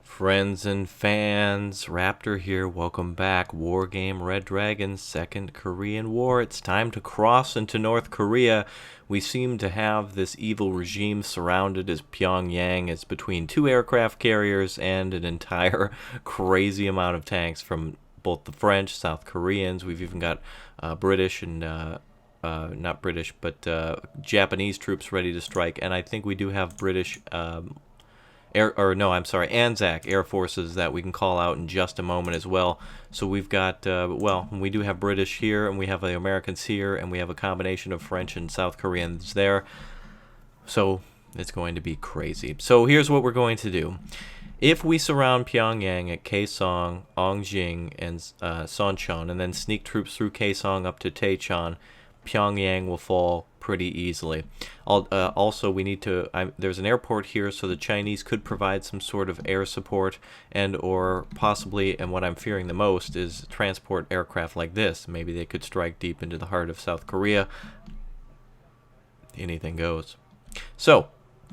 Friends and fans, Raptor here. Welcome back. Wargame Red Dragon, Second Korean War. It's time to cross into North Korea. We seem to have this evil regime surrounded as Pyongyang is between two aircraft carriers and an entire crazy amount of tanks from both the French, South Koreans. We've even got British and not British, but Japanese troops ready to strike. And I think we do have British Anzac Air Forces that we can call out in just a moment as well. So we've got, we do have British here, and we have the Americans here, and we have a combination of French and South Koreans there. So it's going to be crazy. So here's what we're going to do. If we surround Pyongyang at Kaesong, Ongjing, and Soncheon, and then sneak troops through Kaesong up to Taechon, Pyongyang will fall pretty easily. Also, we need to. There's an airport here, so the Chinese could provide some sort of air support, or possibly, and what I'm fearing the most is transport aircraft like this. Maybe they could strike deep into the heart of South Korea. Anything goes. So,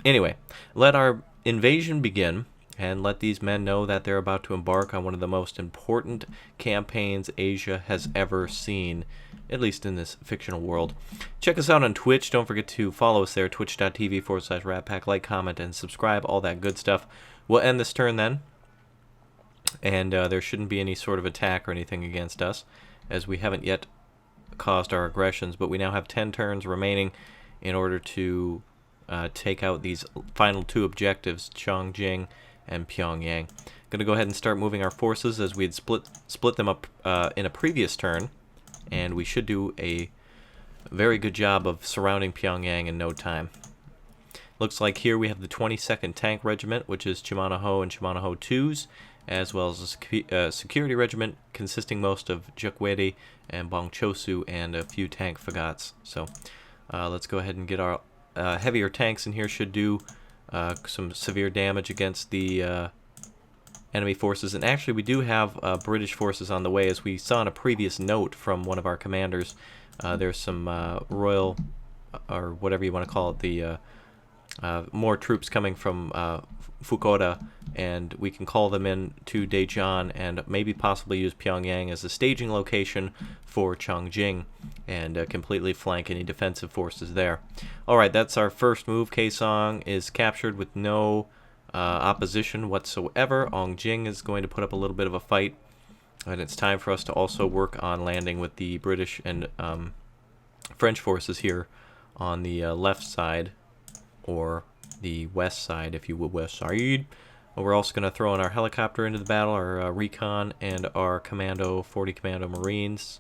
anyway, let our invasion begin. And let these men know that they're about to embark on one of the most important campaigns Asia has ever seen, at least in this fictional world. Check us out on Twitch. Don't forget to follow us there, twitch.tv/RatPack. Like, comment, and subscribe, all that good stuff. We'll end this turn then. And there shouldn't be any sort of attack or anything against us, as we haven't yet caused our aggressions. But we now have 10 turns remaining in order to take out these final two objectives, Chongjing and Pyongyang. Going to go ahead and start moving our forces as we had split them up in a previous turn, and we should do a very good job of surrounding Pyongyang in no time. Looks like here we have the 22nd Tank Regiment, which is Chimanoho and Chimanoho 2s, as well as a security regiment consisting most of Jukwedi and Bongchosu and a few tank fagats. So let's go ahead and get our heavier tanks in here. Should do some severe damage against the enemy forces. And actually we do have British forces on the way, as we saw in a previous note from one of our commanders. There's some royal, or whatever you want to call it, the more troops coming from Fukuoka, and we can call them in to Daejeon and maybe possibly use Pyongyang as a staging location for Chongjing and completely flank any defensive forces there. Alright, that's our first move. Kaesong is captured with no opposition whatsoever. Ongjing is going to put up a little bit of a fight, and it's time for us to also work on landing with the British and French forces here on the left side, or the west side, if you will, west side. We're also going to throw in our helicopter into the battle, our recon, and our 40 Commando Marines.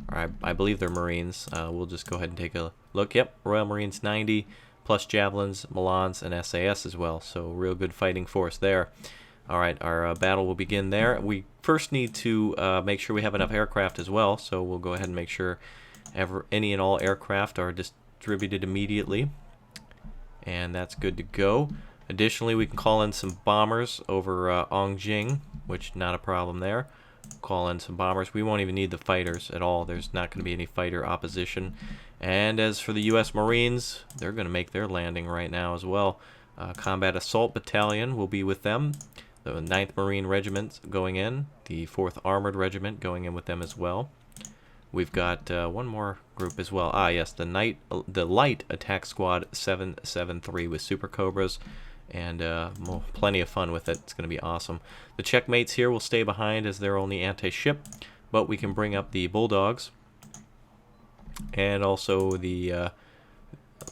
I believe they're Marines. We'll just go ahead and take a look. Yep, Royal Marines 90, plus Javelins, Milans, and SAS as well. So real good fighting force there. Alright, our battle will begin there. We first need to make sure we have enough aircraft as well, so we'll go ahead and make sure any and all aircraft are distributed immediately. And that's good to go. Additionally, we can call in some bombers over Ongjing, which not a problem there. Call in some bombers. We won't even need the fighters at all. There's not going to be any fighter opposition. And as for the U.S. Marines, they're going to make their landing right now as well. Combat Assault Battalion will be with them. The 9th Marine Regiment going in. The 4th Armored Regiment going in with them as well. We've got one more group as well. Yes, the Light Attack Squad 773 with Super Cobras, and plenty of fun with it. It's going to be awesome. The checkmates here will stay behind as they're only anti-ship, but we can bring up the Bulldogs, and also the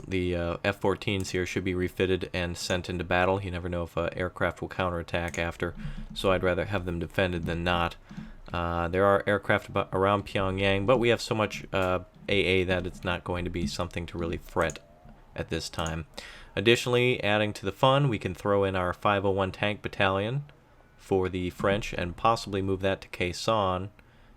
F-14s here should be refitted and sent into battle. You never know if aircraft will counterattack after, so I'd rather have them defended than not. There are aircraft around Pyongyang, but we have so much AA that it's not going to be something to really fret at this time. Additionally, adding to the fun, we can throw in our 501 Tank Battalion for the French and possibly move that to Kaesong,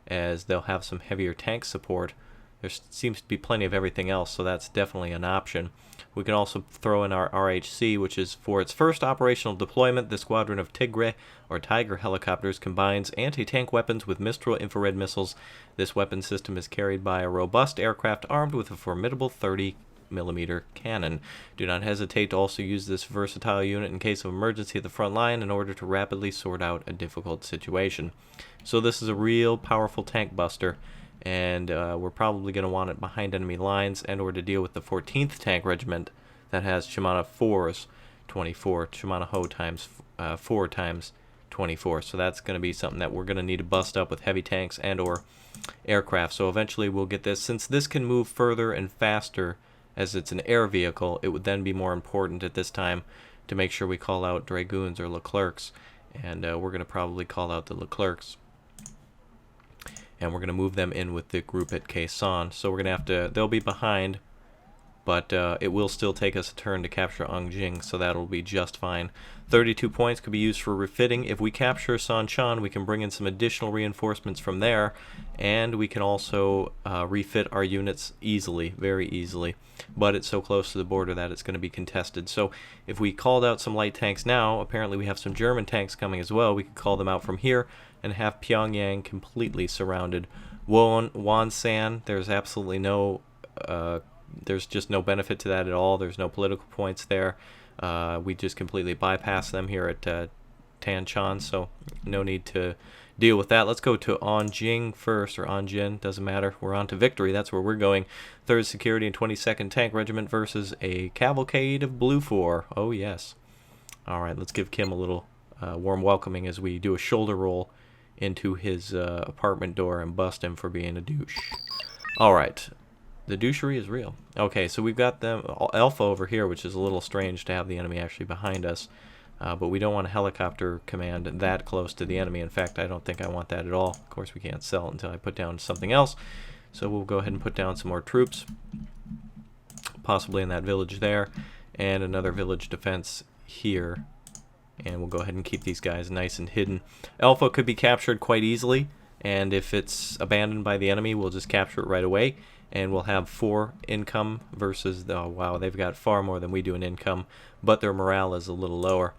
as they'll have some heavier tank support. There seems to be plenty of everything else, so that's definitely an option. We can also throw in our RHC, which is for its first operational deployment. The squadron of Tigre, or Tiger helicopters, combines anti-tank weapons with Mistral infrared missiles. This weapon system is carried by a robust aircraft armed with a formidable 30 8mm cannon. Do not hesitate to also use this versatile unit in case of emergency at the front line in order to rapidly sort out a difficult situation. So this is a real powerful tank buster, and we're probably going to want it behind enemy lines and or to deal with the 14th Tank Regiment that has Shimano 4s 24, Shimano Ho times 4 times 24. So that's going to be something that we're going to need to bust up with heavy tanks and or aircraft. So eventually we'll get this. Since this can move further and faster as it's an air vehicle, it would then be more important at this time to make sure we call out Dragoons or Leclercs, and we're going to probably call out the Leclercs, and we're going to move them in with the group at Quezon. So we're going to have to, they'll be behind, but it will still take us a turn to capture Ongjing, so that'll be just fine. 32 points could be used for refitting. If we capture Sanchan, we can bring in some additional reinforcements from there, and we can also refit our units easily, very easily. But it's so close to the border that it's going to be contested. So if we called out some light tanks now, apparently we have some German tanks coming as well. We could call them out from here and have Pyongyang completely surrounded. Wonsan, there's absolutely no... there's just no benefit to that at all. There's no political points there. We just completely bypass them here at Tanchan, so no need to deal with that. Let's go to Ongjing first, or Onjin, doesn't matter. We're on to victory. That's where we're going. 3rd Security and 22nd Tank Regiment versus a cavalcade of Blue 4. Oh, yes. All right, let's give Kim a little warm welcoming as we do a shoulder roll into his apartment door and bust him for being a douche. All right. The douchery is real. Okay, so we've got them Alpha over here, which is a little strange to have the enemy actually behind us. But we don't want a helicopter command that close to the enemy. In fact, I don't think I want that at all. Of course, we can't sell it until I put down something else. So we'll go ahead and put down some more troops, possibly in that village there, and another village defense here. And we'll go ahead and keep these guys nice and hidden. Alpha could be captured quite easily, and if it's abandoned by the enemy, we'll just capture it right away. And we'll have 4 income versus, oh wow, they've got far more than we do in income, but their morale is a little lower.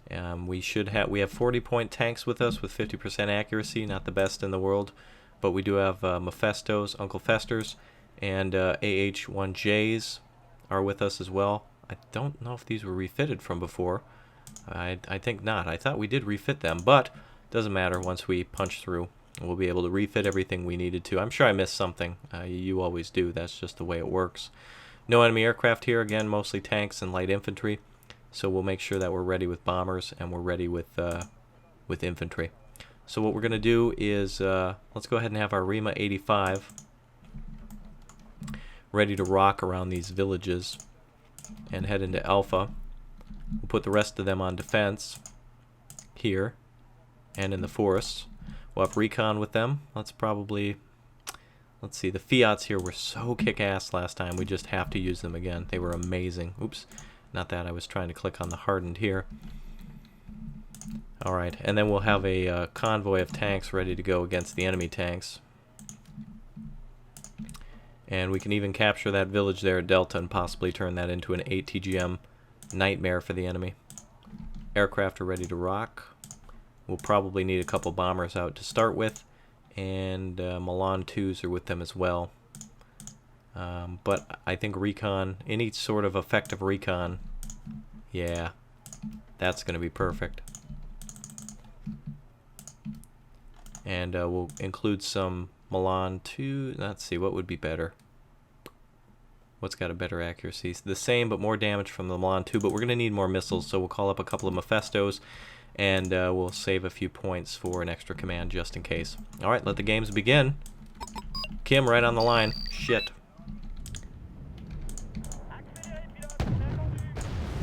We have 40-point tanks with us with 50% accuracy, not the best in the world, but we do have Mephistos, Uncle Festers, and AH-1Js are with us as well. I don't know if these were refitted from before. I think not. I thought we did refit them, but doesn't matter. Once we punch through, we'll be able to refit everything we needed to. I'm sure I missed something. You always do. That's just the way it works. No enemy aircraft here. Again, mostly tanks and light infantry. So we'll make sure that we're ready with bombers and we're ready with infantry. So what we're going to do is let's go ahead and have our Rima 85 ready to rock around these villages and head into Alpha. We'll put the rest of them on defense here and in the forests. We'll have recon with them. Let's see, the Fiats here were so kick-ass last time. We just have to use them again. They were amazing. Oops, not that. I was trying to click on the hardened here. Alright, and then we'll have a convoy of tanks ready to go against the enemy tanks. And we can even capture that village there at Delta and possibly turn that into an 8 TGM nightmare for the enemy. Aircraft are ready to rock. We'll probably need a couple bombers out to start with, and Milan 2s are with them as well. But I think recon, any sort of effective recon, yeah, that's going to be perfect. And we'll include some Milan 2. Let's see, what would be better? What's got a better accuracy? It's the same, but more damage from the Milan 2, but we're going to need more missiles, so we'll call up a couple of Mephistos. And we'll save a few points for an extra command just in case. Alright, let the games begin. Kim, right on the line. Shit.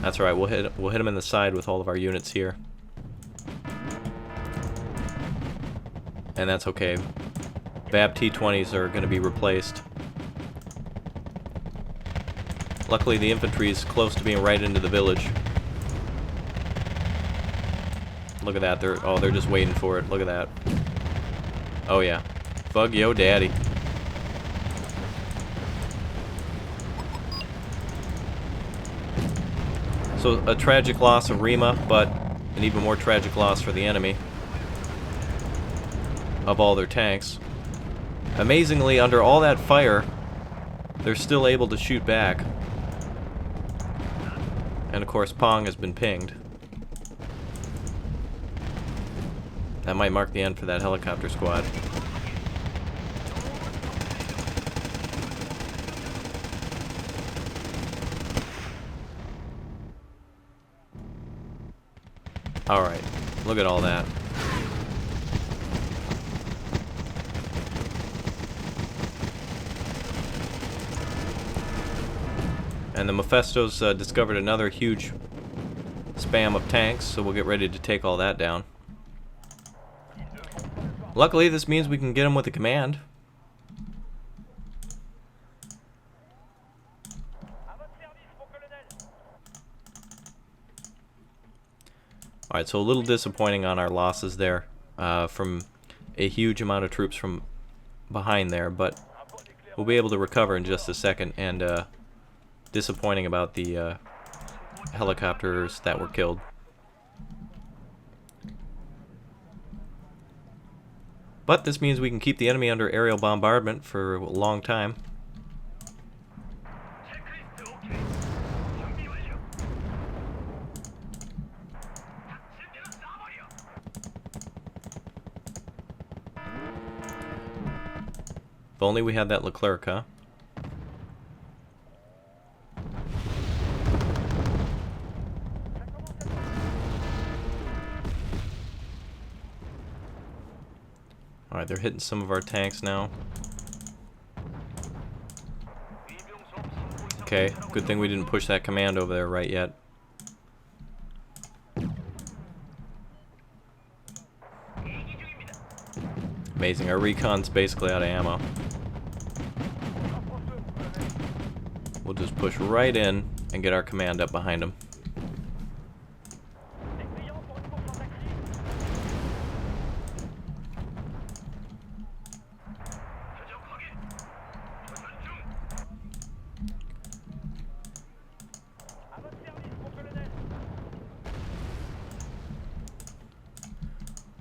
That's alright, we'll hit him in the side with all of our units here. And that's okay. VAB T-20s are going to be replaced. Luckily the infantry is close to being right into the village. Look at that, they're just waiting for it. Look at that. Oh yeah. Bug yo daddy. So a tragic loss of Rima, but an even more tragic loss for the enemy of all their tanks. Amazingly, under all that fire, they're still able to shoot back. And of course, Pong has been pinged. That might mark the end for that helicopter squad. Alright, look at all that. And the Mephisto's discovered another huge spam of tanks, so we'll get ready to take all that down. Luckily, this means we can get them with a command. Alright, so a little disappointing on our losses there from a huge amount of troops from behind there, but we'll be able to recover in just a second, and disappointing about the helicopters that were killed. But this means we can keep the enemy under aerial bombardment for a long time. If only we had that Leclerc, huh? Alright, they're hitting some of our tanks now. Okay, good thing we didn't push that command over there right yet. Amazing, our recon's basically out of ammo. We'll just push right in and get our command up behind them.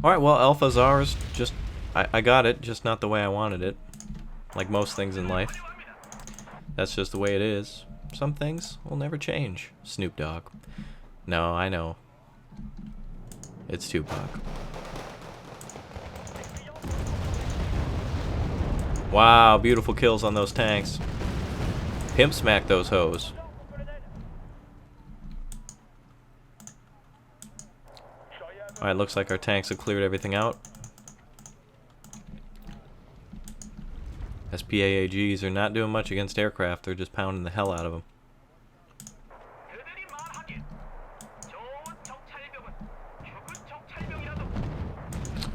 Alright, well, Alpha's ours. Just, I got it, just not the way I wanted it. Like most things in life. That's just the way it is. Some things will never change. Snoop Dogg. No, I know. It's Tupac. Wow, beautiful kills on those tanks. Pimp smack those hoes. Alright, looks like our tanks have cleared everything out. SPAAGs are not doing much against aircraft, they're just pounding the hell out of them.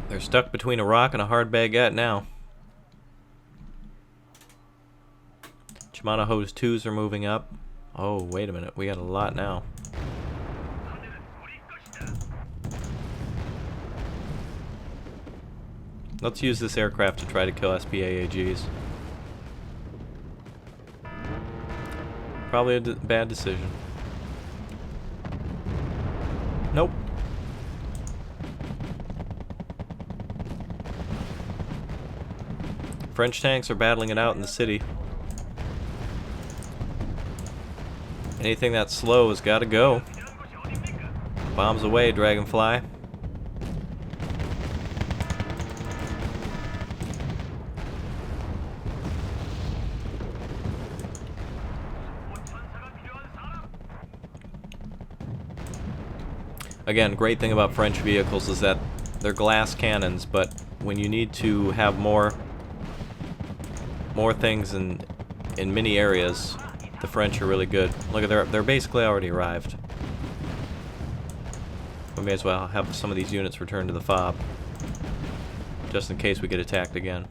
They're stuck between a rock and a hard baguette now. Shimano Hose 2s are moving up. Oh, wait a minute, we got a lot now. Let's use this aircraft to try to kill SPAAGs. Probably a bad decision. Nope. French tanks are battling it out in the city. Anything that's slow has got to go. Bombs away, Dragonfly. Again, great thing about French vehicles is that they're glass cannons, but when you need to have more things in many areas, the French are really good. Look at they're basically already arrived. We may as well have some of these units return to the FOB, just in case we get attacked again.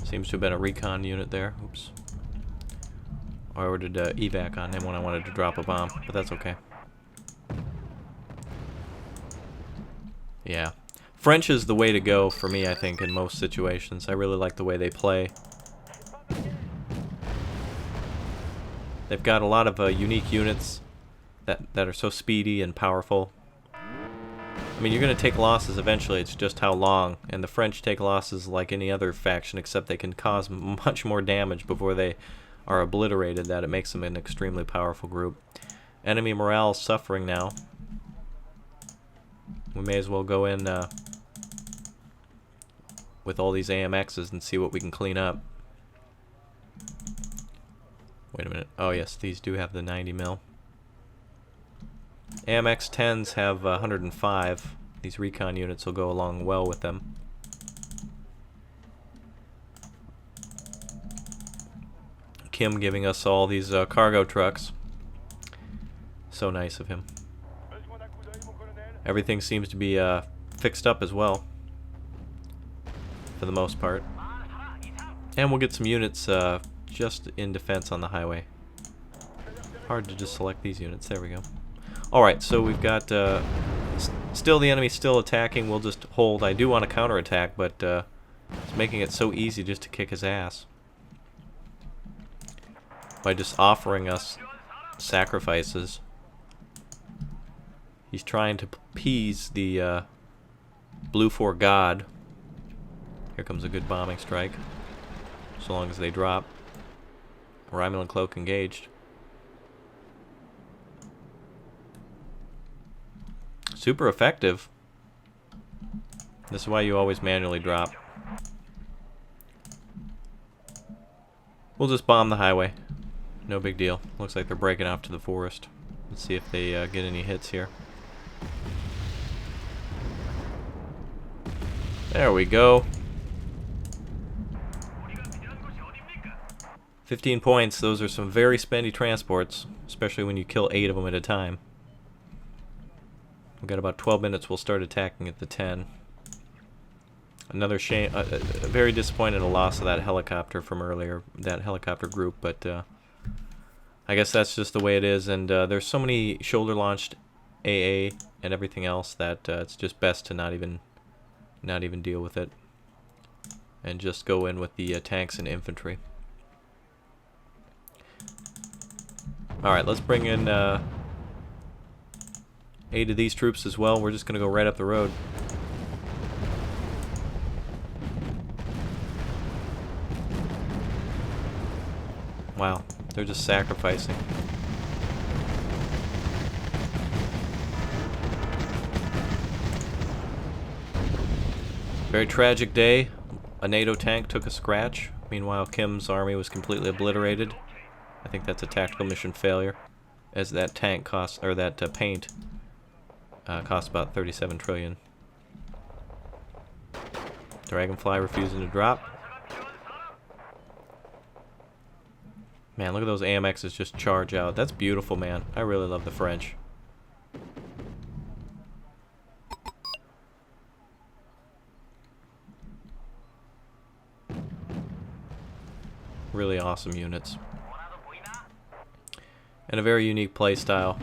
Seems to have been a recon unit there. Oops. I ordered evac on him when I wanted to drop a bomb, but that's okay. Yeah. French is the way to go for me, I think, in most situations. I really like the way they play. They've got a lot of unique units that are so speedy and powerful. I mean, you're going to take losses eventually, it's just how long. And the French take losses like any other faction, except they can cause much more damage before they are obliterated that it makes them an extremely powerful group. Enemy morale is suffering now. We may as well go in with all these AMXs and see what we can clean up. Wait a minute. Oh yes, these do have the 90 mil. AMX 10s have 105. These recon units will go along well with them. Kim giving us all these cargo trucks. So nice of him. Everything seems to be fixed up as well, for the most part. And we'll get some units just in defense on the highway. Hard to just select these units. There we go. Alright, so we've got still the enemy still attacking. We'll just hold. I do want to counterattack, but it's making it so easy just to kick his ass by just offering us sacrifices. He's trying to appease the Blue 4 God. Here comes a good bombing strike. So long as they drop. Romulan cloak engaged. Super effective. This is why you always manually drop. We'll just bomb the highway. No big deal. Looks like they're breaking off to the forest. Let's see if they get any hits here. There we go. 15 points. Those are some very spendy transports, especially when you kill 8 of them at a time. We've got about 12 minutes. We'll start attacking at the 10. Another shame. Very disappointed in the loss of that helicopter from earlier, that helicopter group, but I guess that's just the way it is. And there's so many shoulder-launched AA and everything else that it's just best to not even deal with it, and just go in with the tanks and infantry. Alright, let's bring in aid of these troops as well. We're just going to go right up the road. Wow, they're just sacrificing. Very tragic day. A NATO tank took a scratch. Meanwhile, Kim's army was completely obliterated. I think that's a tactical mission failure, as that tank costs, or that paint costs about 37 trillion. Dragonfly refusing to drop. Man, look at those AMXs just charge out. That's beautiful, man. I really love the French. Really awesome units. And a very unique play style.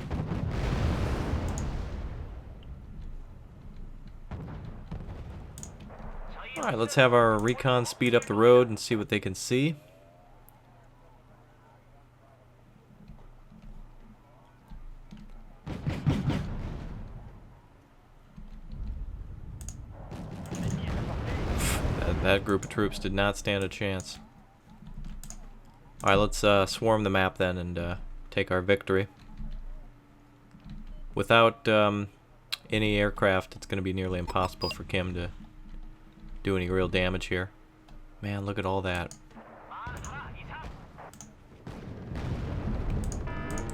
Alright, let's have our recon speed up the road and see what they can see. That group of troops did not stand a chance. Alright, let's swarm the map then and take our victory. Without any aircraft, it's going to be nearly impossible for Kim to do any real damage here. Man, look at all that.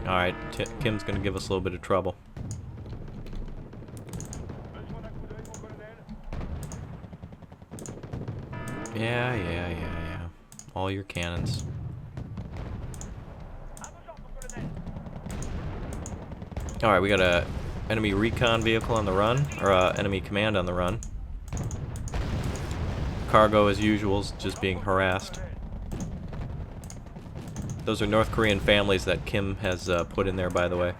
Alright, Kim's going to give us a little bit of trouble. Yeah. All your cannons. Alright, we got a enemy recon vehicle on the run, or enemy command on the run. Cargo, as usual, is just being harassed. Those are North Korean families that Kim has put in there, by the way,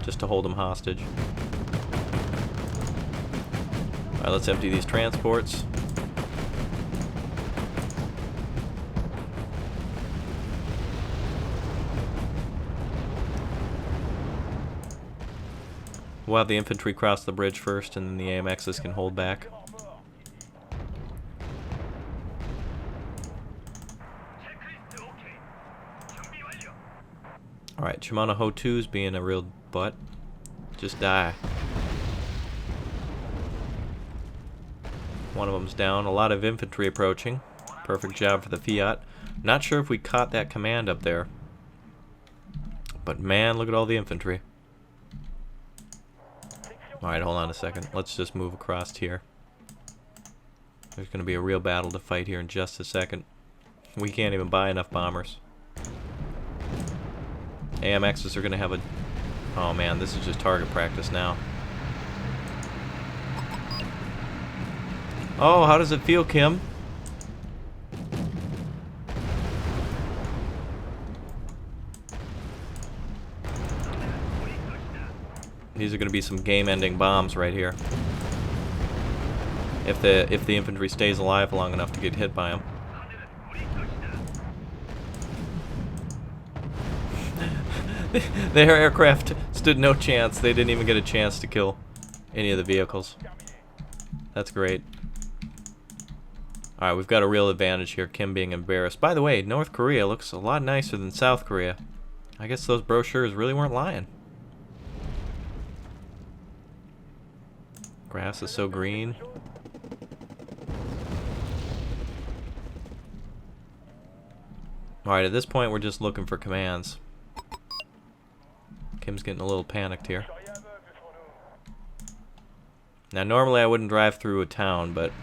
just to hold them hostage. Alright, let's empty these transports. We'll have the infantry cross the bridge first, and then the AMXs can hold back. Alright, Shimano Ho2's being a real butt. Just die. One of them's down. A lot of infantry approaching. Perfect job for the Fiat. Not sure if we caught that command up there. But man, look at all the infantry. Alright, hold on a second. Let's just move across here. There's going to be a real battle to fight here in just a second. We can't even buy enough bombers. AMXs are going to have a... Oh man, this is just target practice now. Oh, how does it feel, Kim? These are going to be some game-ending bombs right here. If the infantry stays alive long enough to get hit by them. Their aircraft stood no chance. They didn't even get a chance to kill any of the vehicles. That's great. Alright, we've got a real advantage here, Kim being embarrassed. By the way, North Korea looks a lot nicer than South Korea. I guess those brochures really weren't lying. Grass is so green. Alright, at this point we're just looking for commands. Kim's getting a little panicked here. Now normally I wouldn't drive through a town, but...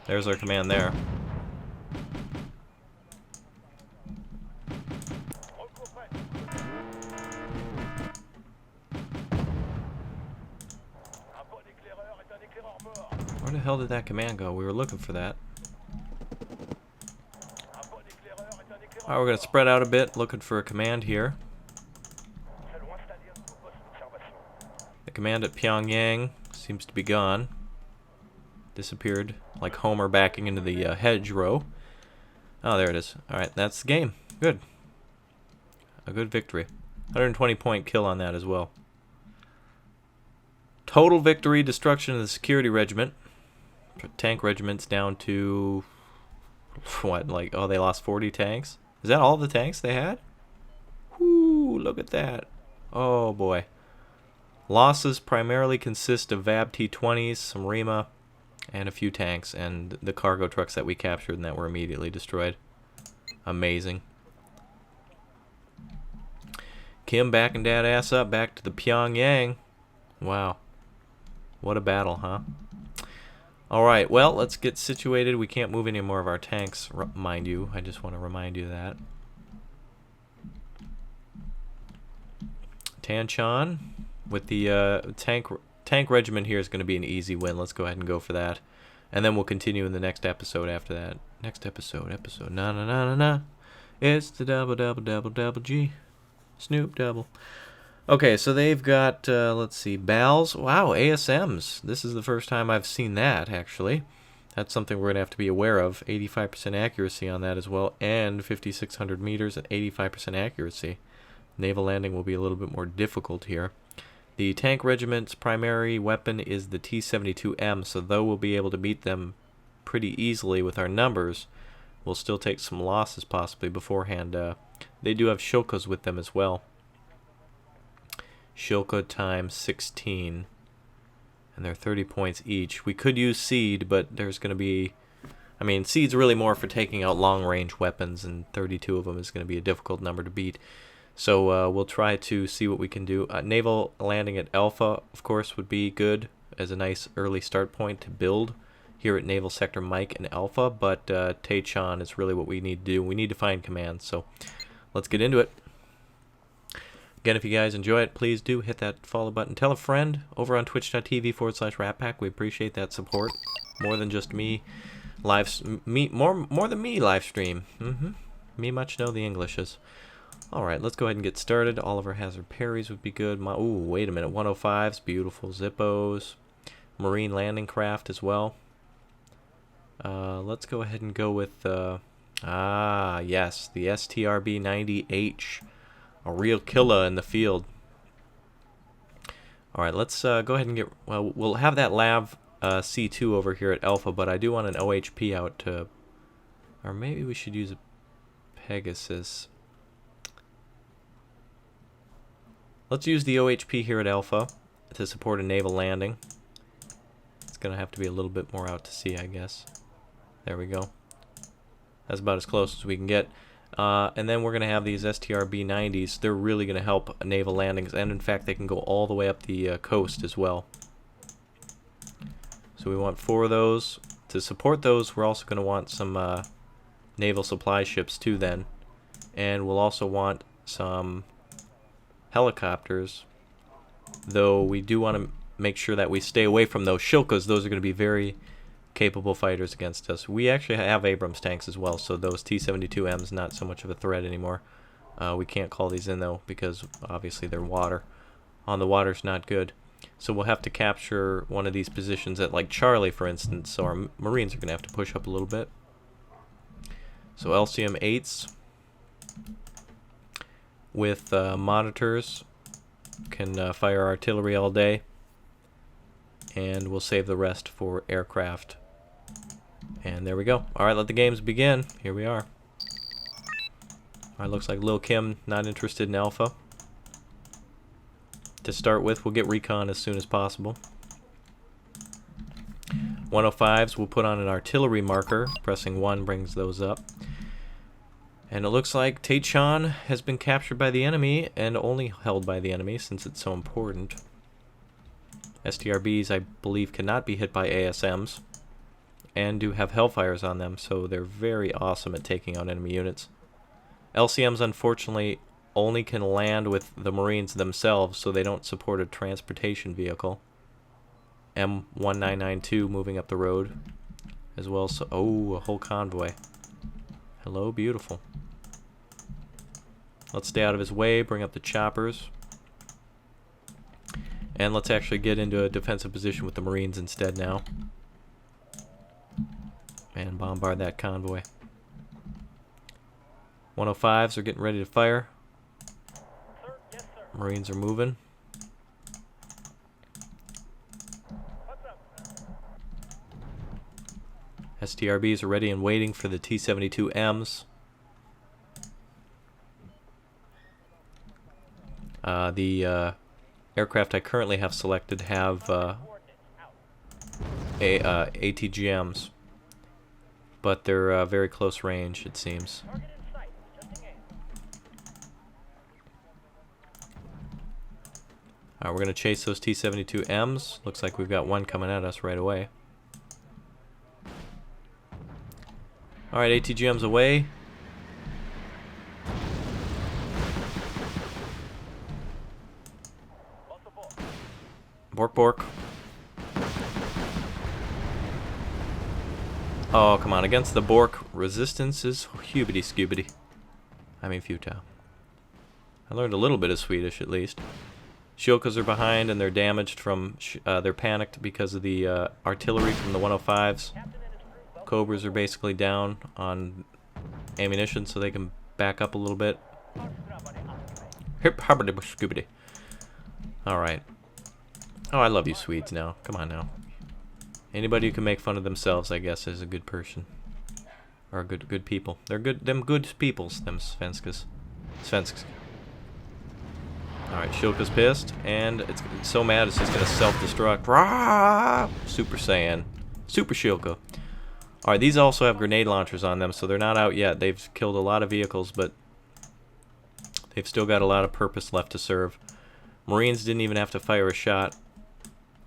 There's our command there. Where the hell did that command go? We were looking for that. Alright, we're going to spread out a bit, looking for a command here. The command at Pyongyang seems to be gone. Disappeared like Homer backing into the hedgerow. Oh, there it is. Alright, that's the game. Good. A good victory. 120 point kill on that as well. Total victory, destruction of the security regiment. Tank regiment's down to... What, like, oh, they lost 40 tanks? Is that all the tanks they had? Whoo, look at that. Oh, boy. Losses primarily consist of VAB T-20s, some REMA, and a few tanks, and the cargo trucks that we captured and that were immediately destroyed. Amazing. Kim backing that ass up back to the Pyongyang. Wow. What a battle, huh? Alright, well, let's get situated. We can't move any more of our tanks, mind you. I just want to remind you of that. Tanchan with the tank regiment here is going to be an easy win. Let's go ahead and go for that. And then we'll continue in the next episode after that. Next episode. Na. It's the double G. Snoop double. Okay, so they've got, let's see, BALs. Wow, ASMs. This is the first time I've seen that, actually. That's something we're going to have to be aware of. 85% accuracy on that as well, and 5,600 meters at 85% accuracy. Naval landing will be a little bit more difficult here. The tank regiment's primary weapon is the T-72M, so though we'll be able to beat them pretty easily with our numbers, we'll still take some losses possibly beforehand. They do have Shilkas with them as well. Shilka times 16, and they're 30 points each. We could use Seed, but there's going to be... I mean, Seed's really more for taking out long-range weapons, and 32 of them is going to be a difficult number to beat. So we'll try to see what we can do. Naval landing at Alpha, of course, would be good as a nice early start point to build here at Naval Sector Mike and Alpha, but Taechan is really what we need to do. We need to find commands, so let's get into it. Again, if you guys enjoy it, please do hit that follow button. Tell a friend over on twitch.tv/RatPack. We appreciate that support. More than just me. More than me live stream. Me much know the Englishes. Alright, let's go ahead and get started. Oliver Hazard parries would be good. Ooh, wait a minute. 105s, beautiful. Zippos. Marine landing craft as well. Let's go ahead and go with, yes, the STRB-90H. A real killer in the field. Alright, let's go ahead and get... Well, we'll have that LAV C2 over here at Alpha, but I do want an OHP out to... Or maybe we should use a Pegasus. Let's use the OHP here at Alpha to support a naval landing. It's going to have to be a little bit more out to sea, I guess. There we go. That's about as close as we can get. And then we're going to have these STRB-90s. They're really going to help naval landings, and in fact they can go all the way up the coast as well. So we want 4 of those. To support those, we're also going to want some naval supply ships too then. And we'll also want some helicopters, though we do want to make sure that we stay away from those Shilkas. Those are going to be very capable fighters against us. We actually have Abrams tanks as well, so those T-72Ms not so much of a threat anymore. We can't call these in though, because obviously they're water. On the water's not good. So we'll have to capture one of these positions at like Charlie, for instance, so our Marines are going to have to push up a little bit. So LCM-8s with monitors can fire artillery all day, and we'll save the rest for aircraft. And there we go. Alright, let the games begin. Here we are. Alright, looks like Lil Kim not interested in Alpha. To start with, we'll get recon as soon as possible. 105s, we'll put on an artillery marker. Pressing 1 brings those up. And it looks like Taichan has been captured by the enemy, and only held by the enemy since it's so important. STRBs, I believe, cannot be hit by ASMs, and do have Hellfires on them, so they're very awesome at taking out enemy units. LCMs, unfortunately, only can land with the Marines themselves, so they don't support a transportation vehicle. M1992 moving up the road as well. So, oh, a whole convoy. Hello, beautiful. Let's stay out of his way, bring up the choppers. And let's actually get into a defensive position with the Marines instead now. And bombard that convoy. 105s are getting ready to fire. Marines are moving. STRBs are ready and waiting for the T-72Ms. The aircraft I currently have selected have ATGMs, but they're very close range, it seems. We're going to chase those T-72Ms. Looks like we've got one coming at us right away. Alright, ATGM's away. Bork bork. Oh, come on. Against the Bork, resistance is hubity-scubity. I mean futile. I learned a little bit of Swedish, at least. Shilkas are behind, and they're damaged from... they're panicked because of the artillery from the 105s. Cobras are basically down on ammunition, so they can back up a little bit. Alright. Oh, I love you Swedes now. Come on now. Anybody who can make fun of themselves, I guess, is a good person. Or good people. They're good peoples, them Svenskas. Alright, Shilka's pissed, and it's so mad it's just gonna self-destruct. Rah! Super Saiyan. Super Shilka. Alright, these also have grenade launchers on them, so they're not out yet. They've killed a lot of vehicles, but they've still got a lot of purpose left to serve. Marines didn't even have to fire a shot,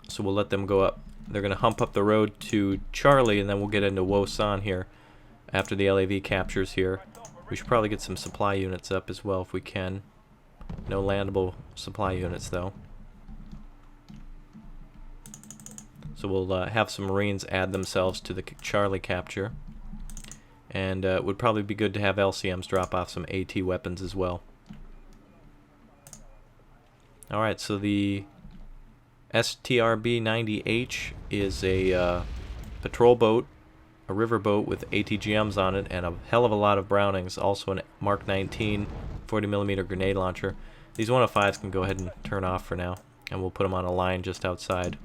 so we'll let them go up. They're gonna hump up the road to Charlie, and then we'll get into Wosan here after the LAV captures here. We should probably get some supply units up as well if we can. No landable supply units though. So we'll have some Marines add themselves to the Charlie capture. And it would probably be good to have LCMs drop off some AT weapons as well. Alright, so the STRB-90H is a patrol boat, a river boat with ATGMs on it, and a hell of a lot of Brownings. Also an Mark 19 40mm grenade launcher. These 105s can go ahead and turn off for now, and we'll put them on a line just outside.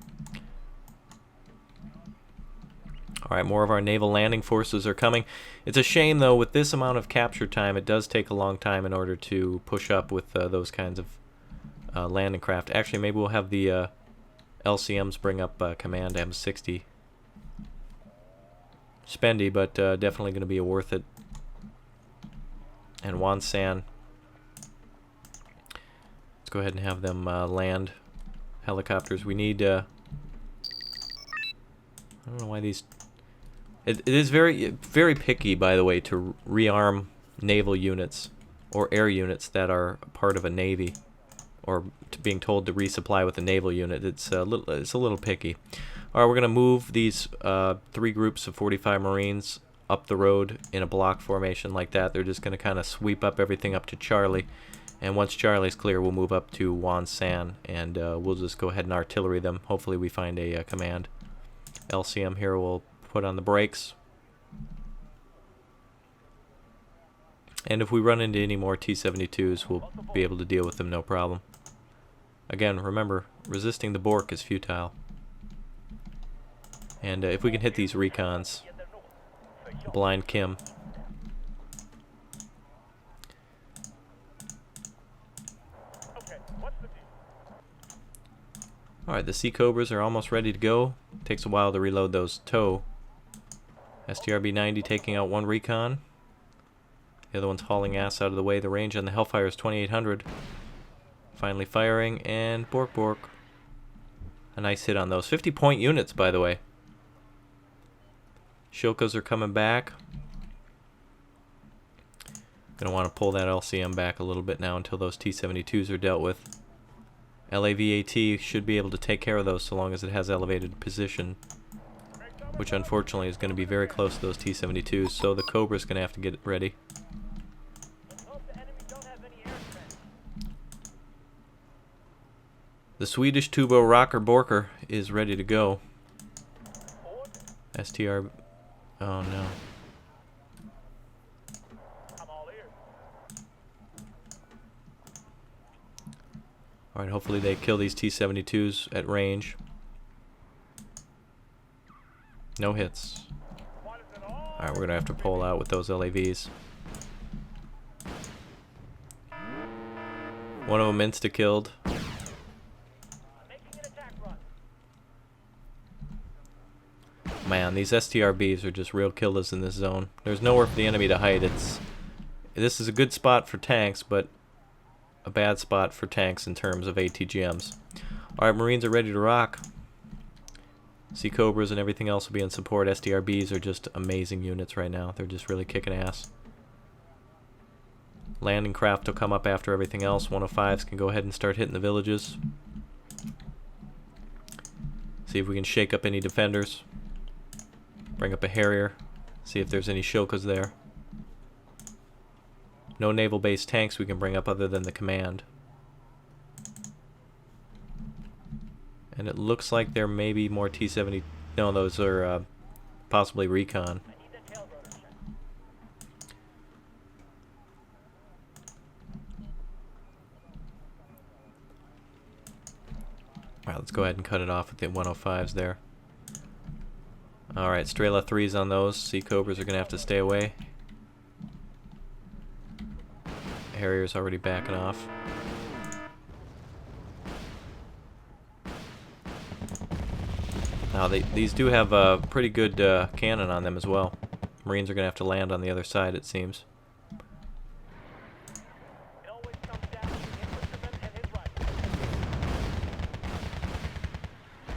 Alright, more of our naval landing forces are coming. It's a shame, though, with this amount of capture time, it does take a long time in order to push up with those kinds of landing craft. Actually, maybe we'll have the LCMs bring up command M60. Spendy, but definitely going to be worth it. And Wonsan. Let's go ahead and have them land helicopters. We need... I don't know why these... It is very picky, by the way, to rearm naval units or air units that are part of a navy, or being told to resupply with a naval unit. It's a little picky. All right, we're going to move these 3 groups of 45 Marines up the road in a block formation like that. They're just going to kind of sweep up everything up to Charlie, and once Charlie's clear, we'll move up to Wonsan, and we'll just go ahead and artillery them. Hopefully, we find a command. LCM here will put on the brakes. And if we run into any more T-72s, we'll be able to deal with them no problem. Again, remember, resisting the Bork is futile. And if we can hit these recons, blind Kim. Alright, the Sea Cobras are almost ready to go. Takes a while to reload those tow. STRB-90 taking out 1 recon. The other one's hauling ass out of the way. The range on the Hellfire is 2,800. Finally firing, and Bork. A nice hit on those. 50-point units, by the way. Shilkas are coming back. Gonna want to pull that LCM back a little bit now until those T-72s are dealt with. LAVAT should be able to take care of those so long as it has elevated position, which unfortunately is going to be very close to those T-72s, so the Cobra's going to have to get ready. The Swedish Tubo Rocker Borker is ready to go. STR... Oh no. Alright, hopefully they kill these T-72s at range. No hits. Alright, we're going to have to pull out with those LAVs. One of them insta-killed. Man, these STRBs are just real killers in this zone. There's nowhere for the enemy to hide. This is a good spot for tanks, but a bad spot for tanks in terms of ATGMs. Alright, Marines are ready to rock. Sea Cobras and everything else will be in support. SDRBs are just amazing units right now. They're just really kicking ass. Landing craft will come up after everything else. 105s can go ahead and start hitting the villages. See if we can shake up any defenders. Bring up a Harrier. See if there's any Shilkas there. No naval-based tanks we can bring up other than the command. And it looks like there may be more T-70... No, those are possibly recon. Alright, let's go ahead and cut it off with the 105s there. Alright, Strela 3s on those. Sea Cobras are going to have to stay away. Harrier's already backing off. Now, these do have a pretty good cannon on them as well. Marines are going to have to land on the other side, it seems.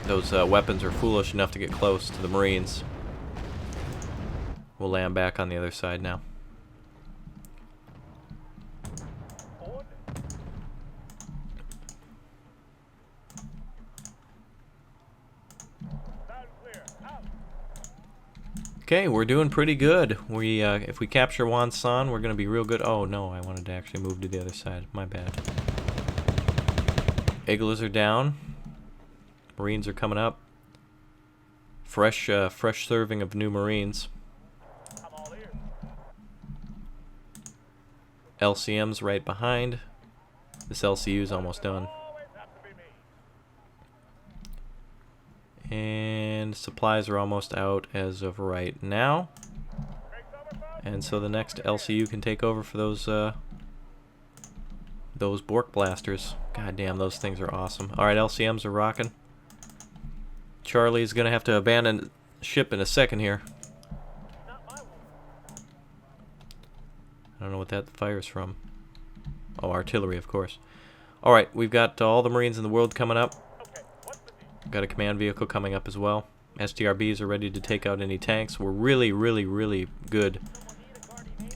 Those weapons are foolish enough to get close to the Marines. We'll land back on the other side now. Okay, we're doing pretty good. We if we capture Wonsan, we're gonna be real good. Oh no, I wanted to actually move to the other side. My bad. Igloos are down. Marines are coming up. Fresh serving of new Marines. LCM's right behind. This LCU is almost done. And And supplies are almost out as of right now. And so the next LCU can take over for those Bork blasters. God damn, those things are awesome. Alright, LCMs are rocking. Charlie's gonna have to abandon ship in a second here. I don't know what that fire's from. Oh, artillery, of course. Alright, we've got all the Marines in the world coming up. Got a command vehicle coming up as well. STRBs are ready to take out any tanks. We're really, really, really good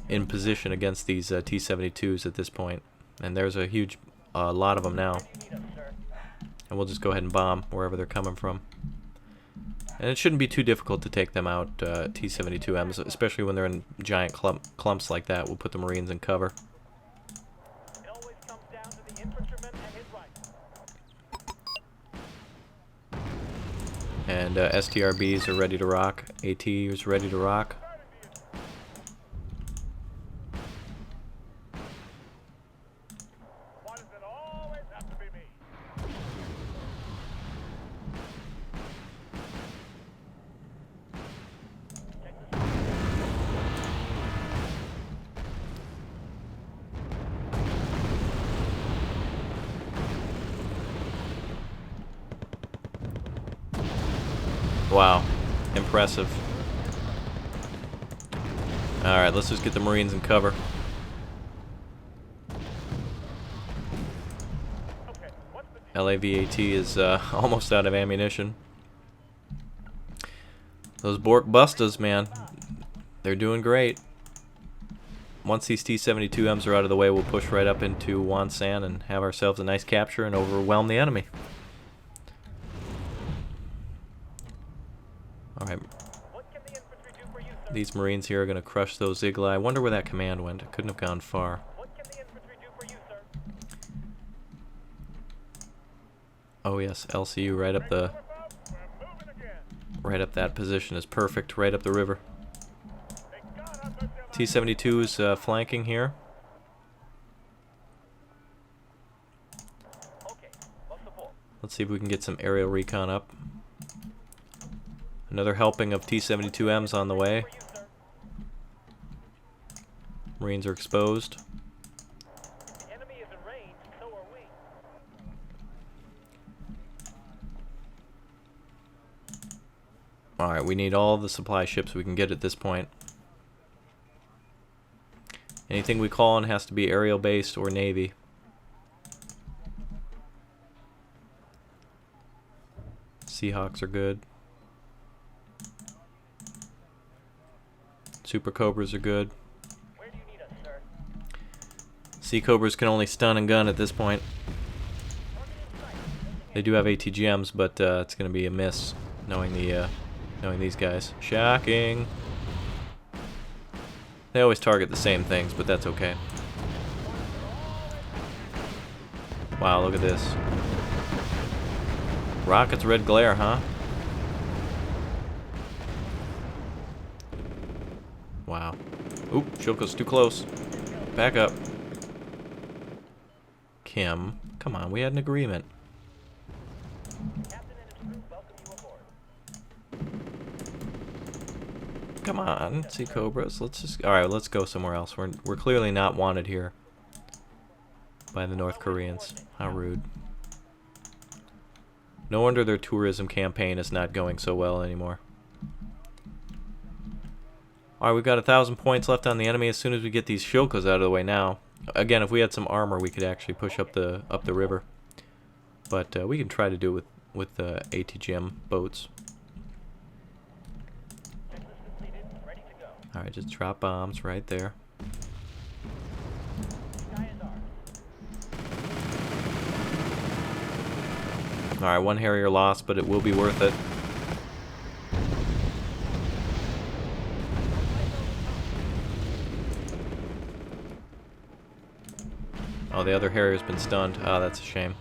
in position against these T-72s at this point. And there's a huge lot of them now. And we'll just go ahead and bomb wherever they're coming from. And it shouldn't be too difficult to take them out, T-72Ms, especially when they're in giant clumps like that. We'll put the Marines in cover. And STRBs are ready to rock. AT is ready to rock. Wow, impressive. Alright, let's just get the Marines in cover. LAVAT is almost out of ammunition. Those Bork Bustas, man, they're doing great. Once these T-72Ms are out of the way, we'll push right up into Wonsan and have ourselves a nice capture and overwhelm the enemy. Alright. These Marines here are going to crush those Igla. I wonder where that command went. It couldn't have gone far. Oh yes, LCU right up that position is perfect, right up the river. T-72 is flanking here. Let's see if we can get some aerial recon up. Another helping of T-72Ms on the way. Marines are exposed. Alright, we need all the supply ships we can get at this point. Anything we call on has to be aerial based or navy. Seahawks are good. Super Cobras are good. Where do you need us, sir? Sea Cobras can only stun and gun at this point. They do have ATGMs, but it's going to be a miss knowing these guys. Shocking. They always target the same things, but that's okay. Wow, look at this. Rockets red glare, huh? Wow. Oop, Shilko's too close. Back up. Kim, come on, we had an agreement. Come on, Sea Cobras. Let's just... Alright, let's go somewhere else. We're clearly not wanted here by the North Koreans. How rude. No wonder their tourism campaign is not going so well anymore. Alright, we've got 1,000 points left on the enemy as soon as we get these Shilkas out of the way now. Again, if we had some armor, we could actually push up the river. But we can try to do it with the ATGM boats. Alright, just drop bombs right there. Alright, one Harrier lost, but it will be worth it. Oh, the other Harrier's been stunned. Oh, that's a shame.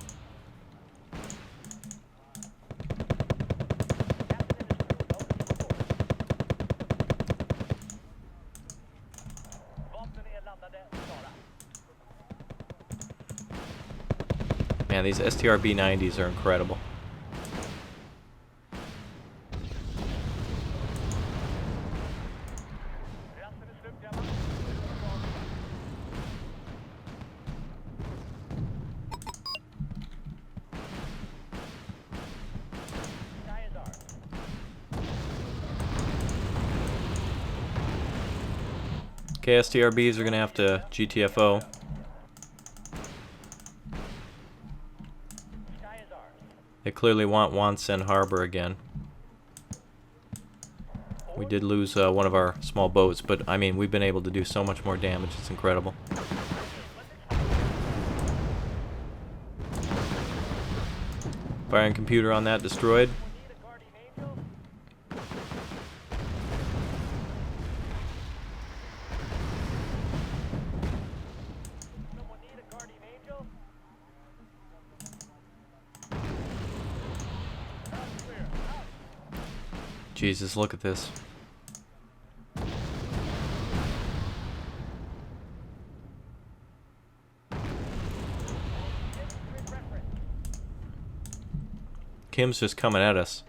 Man, these STRB-90s are incredible. Okay, STRBs are going to have to GTFO. They clearly want Dosen't Harbor again. We did lose one of our small boats, but I mean, we've been able to do so much more damage. It's incredible. Firing computer on that destroyed. Jesus, look at this. Kim's just coming at us.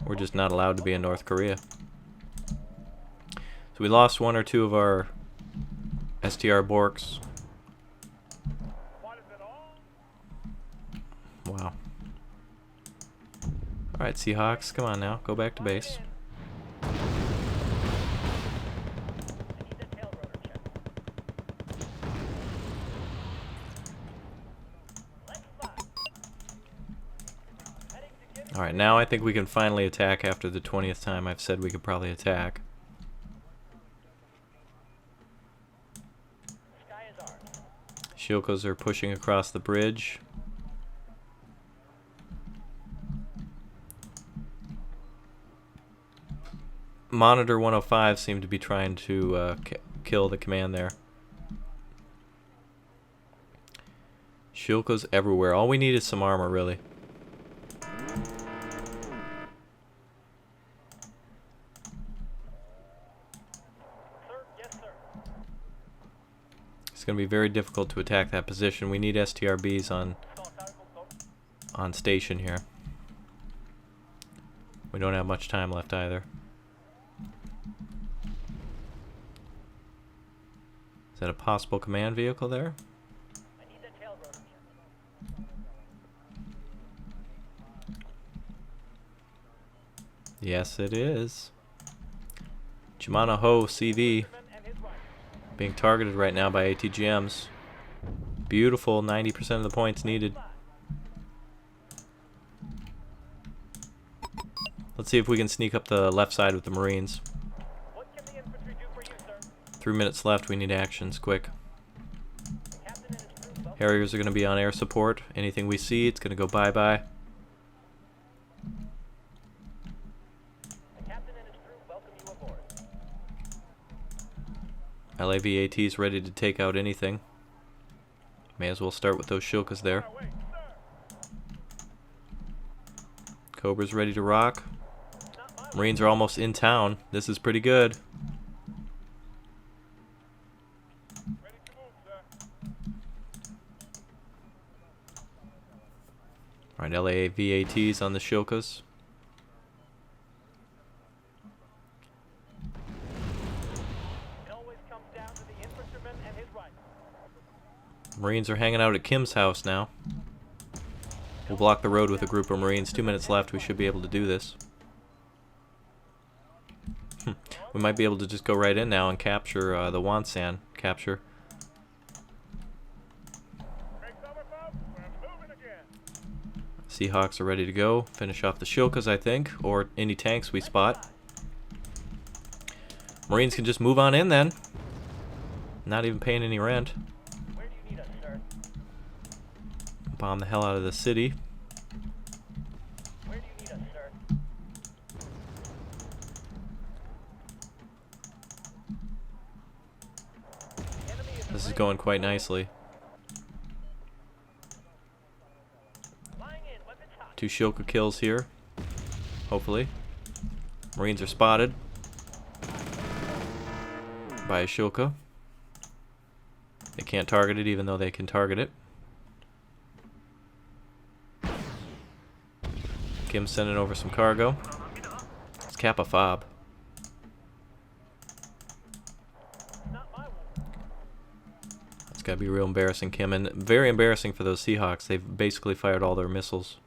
We're just not allowed to be in North Korea. So we lost one or two of our STR Borks. Wow. Alright, Seahawks, come on now. Go back to base. Alright, now I think we can finally attack after the 20th time I've said we could probably attack. Shiokos are pushing across the bridge. Monitor 105 seemed to be trying to kill the command there. Shiokos everywhere. All we need is some armor, really. It's going to be very difficult to attack that position. We need STRBs on station here. We don't have much time left either. Is that a possible command vehicle there? Yes, it is. Shimano Ho CV being targeted right now by ATGMs. Beautiful, 90% of the points needed. Let's see if we can sneak up the left side with the Marines. 3 minutes left, we need actions, quick. Harriers are going to be on air support. Anything we see, it's going to go bye-bye. LAVAT is ready to take out anything. May as well start with those Shilkas there. Cobra's ready to rock. Marines are almost in town. This is pretty good. Alright, LAVATs on the Shilkas. Marines are hanging out at Kim's house now. We'll block the road with a group of Marines. 2 minutes left. We should be able to do this. We might be able to just go right in now and capture the Dosen't. Capture. Seahawks are ready to go. Finish off the Shilkas, I think, or any tanks we spot. Marines can just move on in then. Not even paying any rent. Bomb the hell out of the city. This is going quite nicely. 2 Shilka kills here. Hopefully. Marines are spotted by a Shilka. They can't target it even though they can target it. Kim's sending over some cargo. Let's cap a fob. That's gotta be real embarrassing, Kim, and very embarrassing for those Seahawks. They've basically fired all their missiles.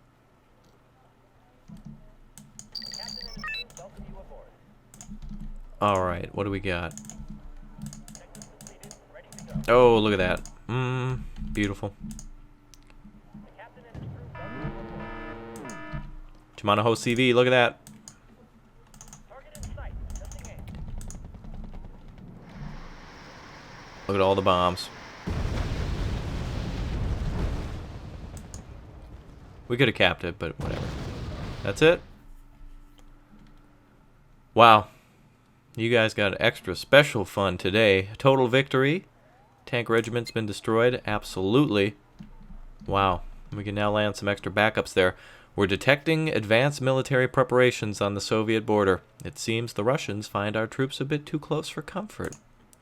Alright, what do we got? Oh, look at that. Beautiful. Shimano CV, look at that. Look at all the bombs. We could have capped it, but whatever. That's it. Wow. You guys got extra special fun today. Total victory. Tank regiment's been destroyed. Absolutely. Wow. We can now land some extra backups there. We're detecting advanced military preparations on the Soviet border. It seems the Russians find our troops a bit too close for comfort.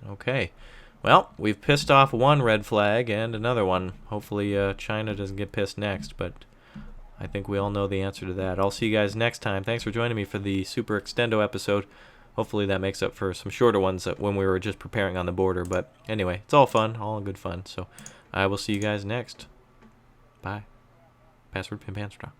Okay. Well, we've pissed off one red flag and another one. Hopefully China doesn't get pissed next, but I think we all know the answer to that. I'll see you guys next time. Thanks for joining me for the Super Extendo episode. Hopefully that makes up for some shorter ones when we were just preparing on the border. But anyway, it's all fun, all in good fun. So I will see you guys next. Bye. Password Pimpanstrong.